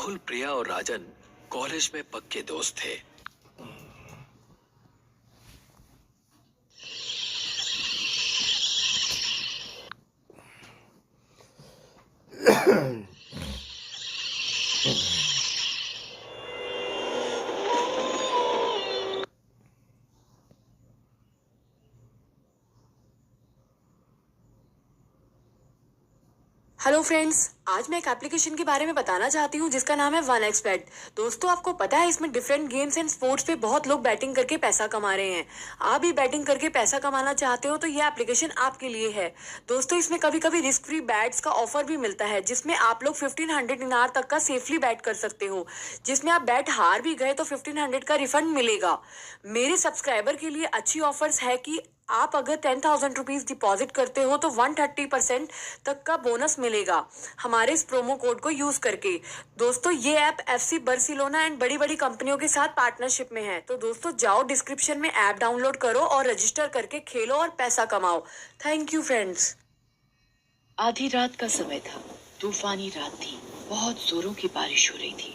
राहुल, प्रिया और राजन कॉलेज में पक्के दोस्त थे। हेलो फ्रेंड्स, आज मैं एक एप्लीकेशन के बारे में बताना चाहती हूँ जिसका नाम है 1xBet। दोस्तों, आपको पता है इसमें डिफरेंट गेम्स एंड स्पोर्ट्स पे बहुत लोग बैटिंग करके पैसा कमा रहे हैं। आप भी बैटिंग करके पैसा कमाना चाहते हो तो ये एप्लीकेशन आपके लिए है। दोस्तों, इसमें कभी कभी रिस्क फ्री बैट्स का ऑफर भी मिलता है जिसमें आप लोग 1500 दिनार तक का सेफली बैट कर सकते हो। जिसमें आप बैट हार भी गए तो 1500 का रिफंड मिलेगा। मेरे सब्सक्राइबर के लिए अच्छी ऑफर्स है कि आप अगर 10,000 रुपीज डिपॉजिट करते हो तो 130% तक का बोनस मिलेगा हमारे इस प्रोमो कोड को यूज करके। दोस्तों, ये ऐप FC बार्सिलोना एंड बड़ी बड़ी कंपनियों के साथ पार्टनरशिप में है। तो दोस्तों, जाओ डिस्क्रिप्शन में ऐप डाउनलोड करो और रजिस्टर करके खेलो और पैसा कमाओ। Thank you friends. आधी रात का समय था। तूफानी रात थी। बहुत जोरों की बारिश हो रही थी।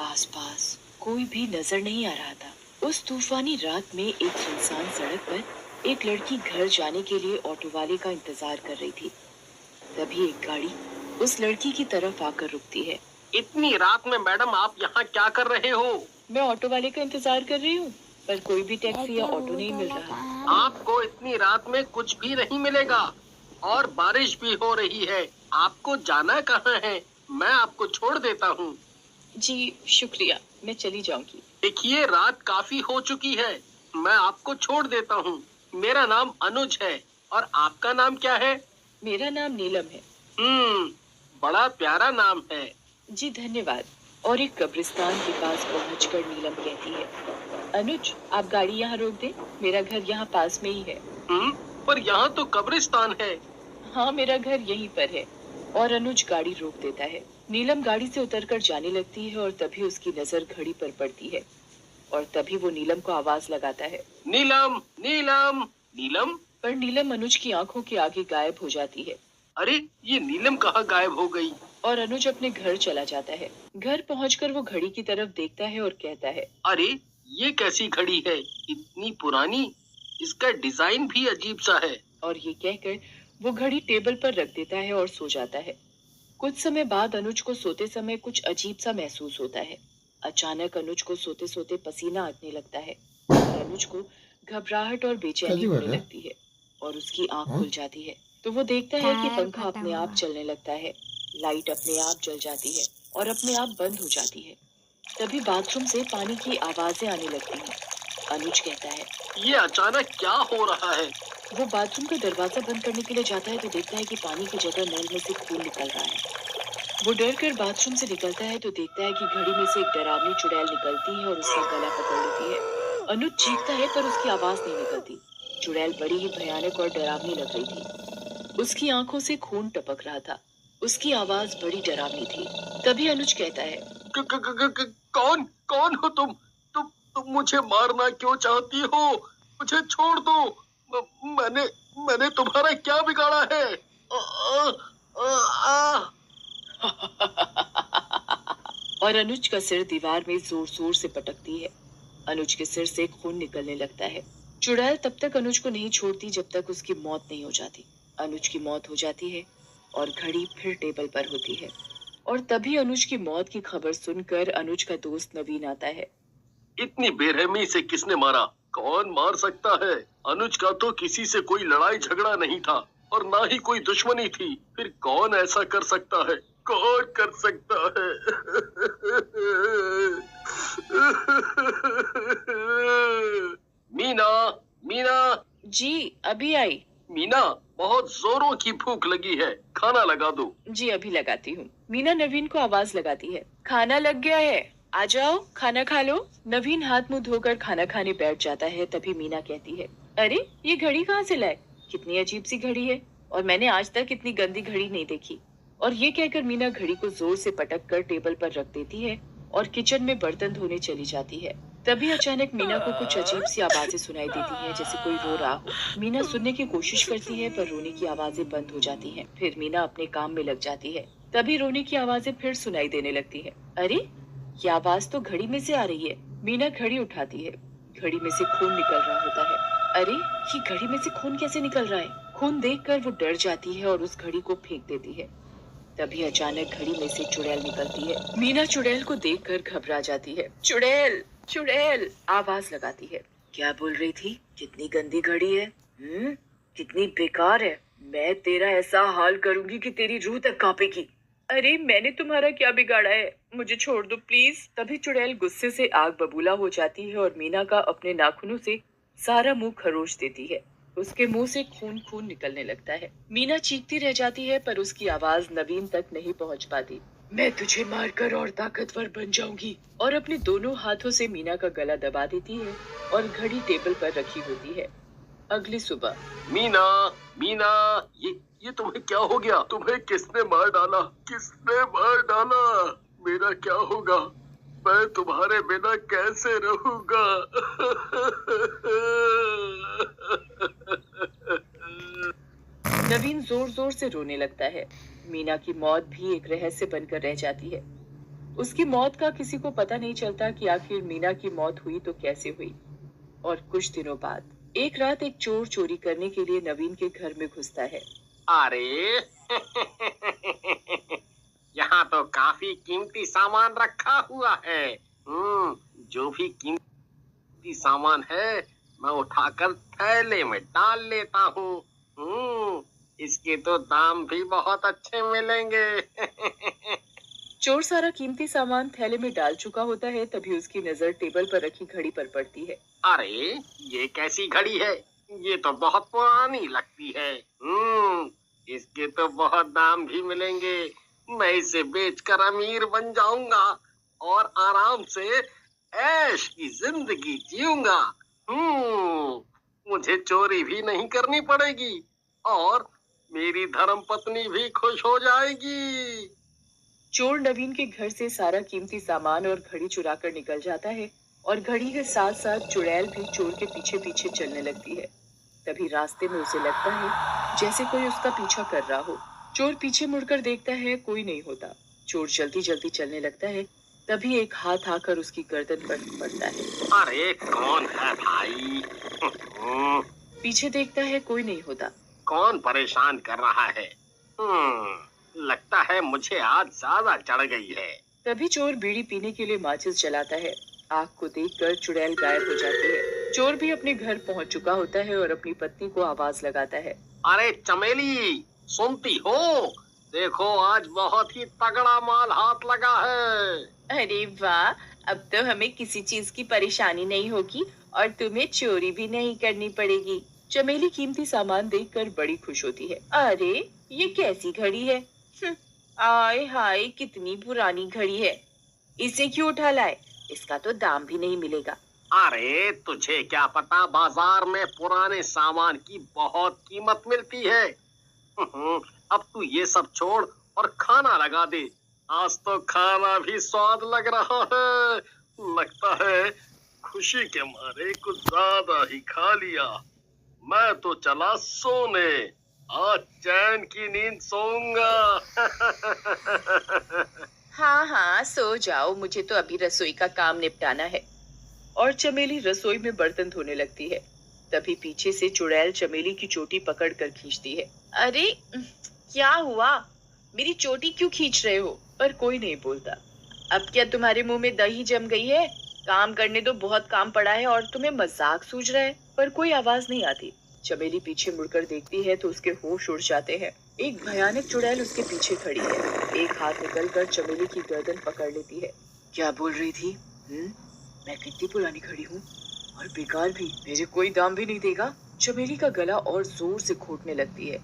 आसपास कोई भी नजर नहीं आ रहा था। उस तूफानी रात में एक सुनसान सड़क पर एक लड़की घर जाने के लिए ऑटो वाले का इंतजार कर रही थी। तभी एक गाड़ी उस लड़की की तरफ आकर रुकती है। इतनी रात में मैडम आप यहाँ क्या कर रहे हो? मैं ऑटो वाले का इंतजार कर रही हूँ, पर कोई भी टैक्सी या ऑटो नहीं मिल रहा। आपको इतनी रात में कुछ भी नहीं मिलेगा और बारिश भी हो रही है। आपको जाना कहाँ है? मैं आपको छोड़ देता हूँ। जी शुक्रिया, मैं चली जाऊंगी। देखिए, रात काफी हो चुकी है, मैं आपको छोड़ देता हूँ। मेरा नाम अनुज है और आपका नाम क्या है? मेरा नाम नीलम है। बड़ा प्यारा नाम है। जी धन्यवाद। और एक कब्रिस्तान के पास पहुंचकर नीलम कहती है, अनुज आप गाड़ी यहाँ रोक दे, मेरा घर यहाँ पास में ही है। पर यहाँ तो कब्रिस्तान है। हाँ, मेरा घर यहीं पर है। और अनुज गाड़ी रोक देता है। नीलम गाड़ी से उतरकर जाने लगती है और तभी उसकी नजर घड़ी पर पड़ती है और तभी वो नीलम को आवाज लगाता है, नीलम नीलम नीलम। पर नीलम अनुज की आंखों के आगे गायब हो जाती है। अरे, ये नीलम कहाँ गायब हो गई? और अनुज अपने घर चला जाता है। घर पहुंचकर वो घड़ी की तरफ देखता है और कहता है, अरे, ये कैसी घड़ी है? इतनी पुरानी, इसका डिजाइन भी अजीब सा है। और ये कहकर वो घड़ी टेबल पर रख देता है और सो जाता है। कुछ समय बाद अनुज को सोते समय कुछ अजीब सा महसूस होता है। अचानक अनुज को सोते सोते पसीना आने लगता है और अनुज को घबराहट और बेचैनी होने लगती है और उसकी आंख खुल जाती है। तो वो देखता है कि पंखा अपने आप चलने लगता है, लाइट अपने आप जल जाती है और अपने आप बंद हो जाती है। तभी बाथरूम से पानी की आवाजें आने लगती हैं। अनुज कहता है, ये अचानक क्या हो रहा है? वो बाथरूम का दरवाजा बंद करने के लिए जाता है तो देखता है कि पानी की जगह नल में से खून निकल रहा है। वो डर कर बाथरूम से निकलता है तो देखता है कि घड़ी में से एक डरावनी चुड़ैल निकलती है और उसका गला पकड़ लेती है। अनुज चीखता है पर उसकी आवाज नहीं निकलती। चुड़ैल बड़ी ही भयानक और डरावनी लग रही थी। उसकी आंखों से खून टपक रहा था। उसकी आवाज बड़ी डरावनी थी। तभी अनुज कहता है, कौन कौन हो तुम? तुम मुझे मारना क्यों चाहती हो? मुझे छोड़ दो। मैंने तुम्हारा क्या बिगाड़ा है? और अनुज का सिर दीवार में जोर जोर से पटकती है। अनुज के सिर से खून निकलने लगता है। चुड़ैल तब तक अनुज को नहीं छोड़ती जब तक उसकी मौत नहीं हो जाती। अनुज की मौत हो जाती है और घड़ी फिर टेबल पर होती है। और तभी अनुज की मौत की खबर सुनकर अनुज का दोस्त नवीन आता है। इतनी बेरहमी से किसने मारा? कौन मार सकता है? अनुज का तो किसी से कोई लड़ाई झगड़ा नहीं था और ना ही कोई दुश्मनी थी। फिर कौन ऐसा कर सकता है? कौन कर सकता है? मीना, मीना। जी अभी आई। मीना, बहुत जोरों की भूख लगी है, खाना लगा दो। जी अभी लगाती हूँ। मीना नवीन को आवाज लगाती है, खाना लग गया है, आ जाओ खाना खा लो। नवीन हाथ मुंह धोकर खाना खाने बैठ जाता है। तभी मीना कहती है, अरे ये घड़ी कहाँ से लाए? कितनी अजीब सी घड़ी है और मैंने आज तक इतनी गंदी घड़ी नहीं देखी। और ये कहकर मीना घड़ी को जोर से पटक कर टेबल पर रख देती है और किचन में बर्तन धोने चली जाती है। तभी अचानक मीना को कुछ अजीब सी आवाजें सुनाई देती हैं, जैसे कोई रो रहा हो। मीना सुनने की कोशिश करती है पर रोने की आवाजें बंद हो जाती हैं। फिर मीना अपने काम में लग जाती है। तभी रोने की आवाजें फिर सुनाई देने लगती है। अरे, ये आवाज तो घड़ी में से आ रही है। मीना घड़ी उठाती है। घड़ी में से खून निकल रहा होता है। अरे, ये घड़ी में से खून कैसे निकल रहा है? खून देखकर वो डर जाती है और उस घड़ी को फेंक देती है। तभी अचानक घड़ी में से चुड़ैल निकलती है। मीना चुड़ैल को देखकर घबरा जाती है। चुड़ैल, चुड़ैल आवाज लगाती है। क्या बोल रही थी? कितनी गंदी घड़ी है। कितनी बेकार है। मैं तेरा ऐसा हाल करूंगी कि तेरी रूह तक कांपेगी। अरे, मैंने तुम्हारा क्या बिगाड़ा है? मुझे छोड़ दो प्लीज। तभी चुड़ैल गुस्से से आग बबूला हो जाती है और मीना का अपने नाखूनों से सारा मुंह खरोच देती है। उसके मुंह से खून खून निकलने लगता है। मीना चीखती रह जाती है पर उसकी आवाज नवीन तक नहीं पहुंच पाती। मैं तुझे मारकर और ताकतवर बन जाऊंगी। और अपने दोनों हाथों से मीना का गला दबा देती है और घड़ी टेबल पर रखी होती है। अगली सुबह। मीना, मीना, ये तुम्हें क्या हो गया? तुम्हें किसने मार डाला? किसने मार डाला? मेरा क्या होगा? मैं तुम्हारे बिना कैसे रहूंगा? नवीन जोर जोर से रोने लगता है। मीना की मौत भी एक रहस्य बनकर रह जाती है। उसकी मौत का किसी को पता नहीं चलता कि आखिर मीना की मौत हुई तो कैसे हुई। और कुछ दिनों बाद एक रात एक चोर चोरी करने के लिए नवीन के घर में घुसता है। अरे यहाँ तो काफी कीमती सामान रखा हुआ है। जो भी कीमती सामान है मैं उठाकर थैले में डाल लेता हूँ। इसके तो दाम भी बहुत अच्छे मिलेंगे। चोर सारा कीमती सामान थैले में डाल चुका होता है। तभी उसकी नजर टेबल पर रखी घड़ी पर पड़ती है। अरे, ये कैसी घड़ी है? ये तो बहुत पुरानी लगती है। इसके तो बहुत दाम भी मिलेंगे। मैं इसे बेचकर अमीर बन जाऊंगा और आराम से ऐश की जिंदगी जीऊंगा। मुझे चोरी भी नहीं करनी पड़ेगी और मेरी धर्मपत्नी भी खुश हो जाएगी। चोर नवीन के घर से सारा कीमती सामान और घड़ी चुरा कर निकल जाता है और घड़ी के साथ साथ चुड़ैल भी चोर के पीछे पीछे चलने लगती है। तभी रास्ते में उसे लगता है जैसे कोई उसका पीछा कर रहा हो। चोर पीछे मुड़कर देखता है, कोई नहीं होता। चोर जल्दी जल्दी चलने लगता है। तभी एक हाथ आकर उसकी गर्दन पर पड़ता है। अरे, कौन है भाई? पीछे देखता है, कोई नहीं होता। कौन परेशान कर रहा है? लगता है मुझे आज ज्यादा चढ़ गई है। तभी चोर बीड़ी पीने के लिए माचिस जलाता है। आग को देखकर चुड़ैल गायब हो जाती है। चोर भी अपने घर पहुंच चुका होता है और अपनी पत्नी को आवाज लगाता है। अरे चमेली, सुनती हो? देखो, आज बहुत ही तगड़ा माल हाथ लगा है। अरे वाह, अब तो हमें किसी चीज की परेशानी नहीं होगी और तुम्हें चोरी भी नहीं करनी पड़ेगी। चमेली कीमती सामान देखकर बड़ी खुश होती है। अरे, ये कैसी घड़ी है? आय हाय, कितनी पुरानी घड़ी है। इसे क्यों उठा लाए? इसका तो दाम भी नहीं मिलेगा। अरे, तुझे क्या पता, बाजार में पुराने सामान की बहुत कीमत मिलती है। अब तू ये सब छोड़ और खाना लगा दे। आज तो खाना भी स्वाद लग रहा है। लगता है खुशी के मारे कुछ ज्यादा ही खा लिया। मैं तो चला सोने। आज चैन की नींद सोऊंगा। हाँ हाँ, सो जाओ, मुझे तो अभी रसोई का काम निपटाना है। और चमेली रसोई में बर्तन धोने लगती है। तभी पीछे से चुड़ैल चमेली की चोटी पकड़ कर खींचती है। अरे, क्या हुआ? मेरी चोटी क्यों खींच रहे हो? पर कोई नहीं बोलता। अब क्या तुम्हारे मुंह में दही जम गई है? काम करने दो, बहुत काम पड़ा है और तुम्हें मजाक सूझ रहा है। पर कोई आवाज नहीं आती। चमेली पीछे मुड़कर देखती है तो उसके होश उड़ जाते हैं। एक भयानक चुड़ैल उसके पीछे खड़ी है। एक हाथ निकलकर चमेली की गर्दन पकड़ लेती है। क्या बोल रही थी? मैं कितनी पुरानी खड़ी हूँ और बेकार भी, मेरे कोई दाम भी नहीं देगा। चमेली का गला और जोर से घोटने लगती है।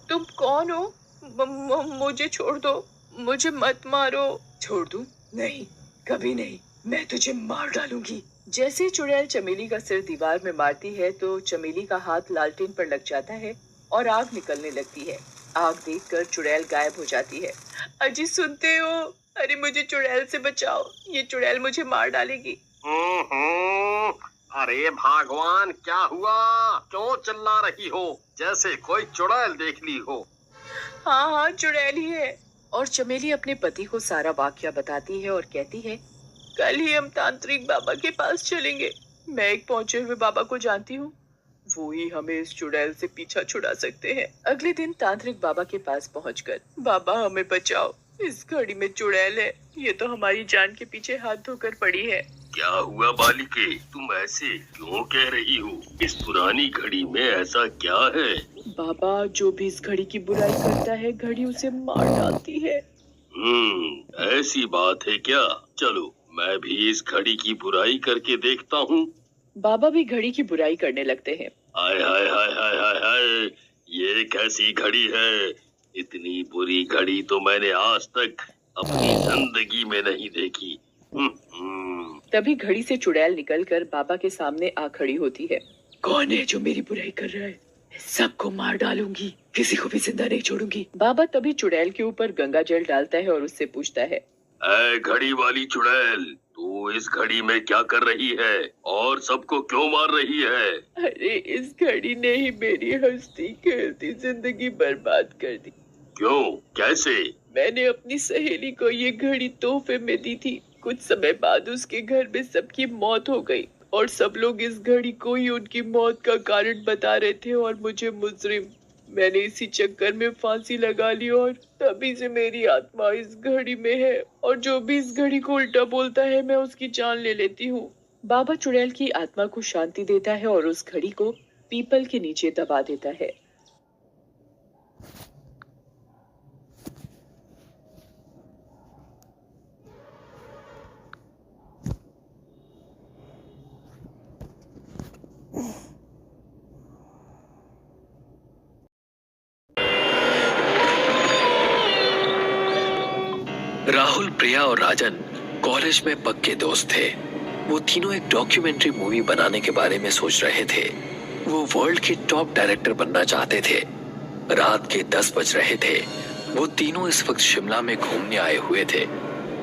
तुम कौन हो? मुझे छोड़ दो, मुझे मत मारो। छोड़ दूं? नहीं, कभी नहीं, मैं तुझे मार डालूंगी। जैसे चुड़ैल चमेली का सिर दीवार में मारती है तो चमेली का हाथ लालटेन पर लग जाता है और आग निकलने लगती है। आग देखकर चुड़ैल गायब हो जाती है। अजी, सुनते हो? अरे, मुझे चुड़ैल से बचाओ, ये चुड़ैल मुझे मार डालेगी। अरे भगवान, क्या हुआ? क्यों चिल्ला रही हो? जैसे कोई चुड़ैल देख ली हो। हाँ हाँ, चुड़ैल ही है। और चमेली अपने पति को सारा वाकया बताती है और कहती है, कल ही हम तांत्रिक बाबा के पास चलेंगे। मैं एक पहुंचे हुए बाबा को जानती हूँ, वो ही हमें इस चुड़ैल से पीछा छुड़ा सकते हैं। अगले दिन तांत्रिक बाबा के पास पहुंचकर, बाबा हमें बचाओ, इस घड़ी में चुड़ैल है, ये तो हमारी जान के पीछे हाथ धोकर पड़ी है। क्या हुआ बालिके, तुम ऐसे क्यों कह रही हो? इस पुरानी घड़ी में ऐसा क्या है? बाबा, जो भी इस घड़ी की बुराई करता है, घड़ी उसे मार डालती है। ऐसी बात है क्या? चलो मैं भी इस घड़ी की बुराई करके देखता हूँ। बाबा भी घड़ी की बुराई करने लगते हैं। हाय हाय हाय हाय हाय हाय, ये कैसी घड़ी है? इतनी बुरी घड़ी तो मैंने आज तक अपनी जिंदगी में नहीं देखी। तभी घड़ी से चुड़ैल निकलकर बाबा के सामने आ खड़ी होती है। कौन है जो मेरी बुराई कर रहा है? सबको मार डालूंगी, किसी को भी जिंदा नहीं छोड़ूंगी। बाबा तभी चुड़ैल के ऊपर गंगा जल डालता है और उससे पूछता है, ऐ घड़ी वाली चुड़ैल, तू इस घड़ी में क्या कर रही है और सबको क्यों मार रही है? अरे, इस घड़ी ने ही मेरी हंसती खेलती जिंदगी बर्बाद कर दी। क्यों? कैसे? मैंने अपनी सहेली को ये घड़ी तोहफे में दी थी। कुछ समय बाद उसके घर में सबकी मौत हो गई और सब लोग इस घड़ी को ही उनकी मौत का कारण बता रहे थे और मुझे मुजरिम। मैंने इसी चक्कर में फांसी लगा ली और तभी से मेरी आत्मा इस घड़ी में है और जो भी इस घड़ी को उल्टा बोलता है मैं उसकी जान ले लेती हूँ। बाबा चुड़ैल की आत्मा को शांति देता है और उस घड़ी को पीपल के नीचे दबा देता है। राहुल, प्रिया और राजन कॉलेज में पक्के दोस्त थे। वो तीनों एक डॉक्यूमेंट्री मूवी बनाने के बारे में सोच रहे थे। वो वर्ल्ड के टॉप डायरेक्टर बनना चाहते थे। रात के 10 बज रहे थे। वो तीनों इस वक्त शिमला में घूमने आए हुए थे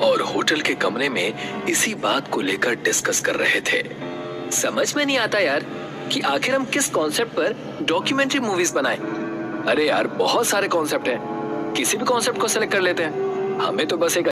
और होटल के कमरे में इसी बात को लेकर डिस्कस कर रहे थे। समझ में नहीं आता यार कि आखिर हम किस कॉन्सेप्ट पर डॉक्यूमेंट्री मूवीज बनाएं। अरे यार, बहुत सारे कॉन्सेप्ट हैं, किसी भी कॉन्सेप्ट को सेलेक्ट कर लेते हैं। हमें तो बस एक